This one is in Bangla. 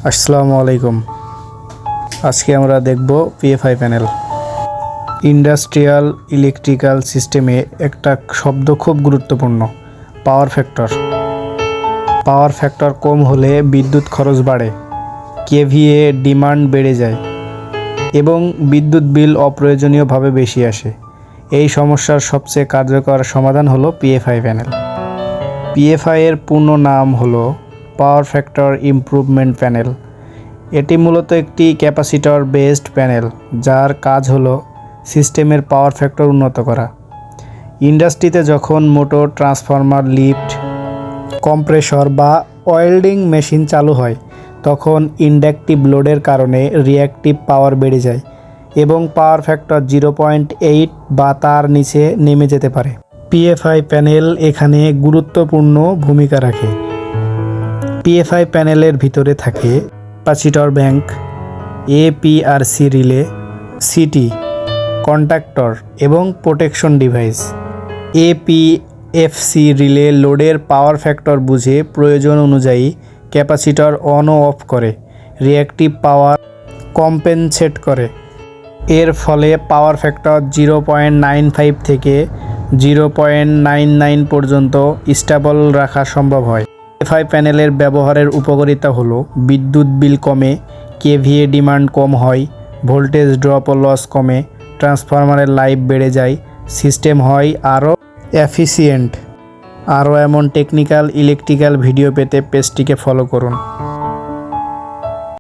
আসসালামু আলাইকুম। আজকে আমরা দেখব পিএফআই প্যানেল। ইন্ডাস্ট্রিয়াল ইলেকট্রিক্যাল সিস্টেমে একটা শব্দ খুব গুরুত্বপূর্ণ, পাওয়ার ফ্যাক্টর। পাওয়ার ফ্যাক্টর কম হলে বিদ্যুৎ খরচ বাড়ে, কেভিএ ডিমান্ড বেড়ে যায় এবং বিদ্যুৎ বিল অপ্রয়োজনীয়ভাবে বেশি আসে। এই সমস্যার সবচেয়ে কার্যকর সমাধান হলো পিএফআই প্যানেল। পিএফআই এর পূর্ণ নাম হলো পাওয়ার ফ্যাক্টর ইমপ্রুভমেন্ট প্যানেল। এটি মূলত একটি ক্যাপাসিটর বেসড প্যানেল, যার কাজ হলো সিস্টেমের পাওয়ার ফ্যাক্টর উন্নত করা। ইন্ডাস্ট্রিতে যখন মোটর, ট্রান্সফরমার, লিফট, কম্প্রেসর বা ওয়েল্ডিং মেশিন চালু হয়, তখন ইন্ডাকটিভ লোডের কারণে রিঅ্যাক্টিভ পাওয়ার বেড়ে যায় এবং পাওয়ার ফ্যাক্টর 0.8 বা তার নিচে নেমে যেতে পারে। পিএফআই প্যানেল এখানে গুরুত্বপূর্ণ ভূমিকা রাখে। পিএফআই প্যানেলের ভিতরে থাকে capacitor bank, APRC relay, CT, contactor এবং প্রোটেকশন ডিভাইস। এপিএফসি রিলে লোডের পাওয়ার ফ্যাক্টর বুঝে প্রয়োজন অনুযায়ী ক্যাপাসিটর অন ও অফ করে রিঅ্যাক্টিভ পাওয়ার কম্পেনসেট করে। এর ফলে পাওয়ার ফ্যাক্টর 0.95 থেকে 0.99 পর্যন্ত স্টেবল রাখা সম্ভব হয়। পিএফআই প্যানেলের ব্যবহারের উপকারিতা হলো বিদ্যুৎ বিল কমে, কেভিএ ডিমান্ড কম হয়, ভোল্টেজ ড্রপ ও লস কমে, ট্রান্সফরমারের লাইফ বেড়ে যায়, সিস্টেম হয় আরও এফিসিয়েন্ট। আরও এমন টেকনিক্যাল ইলেকট্রিক্যাল ভিডিও পেতে পেজটিকে ফলো করুন।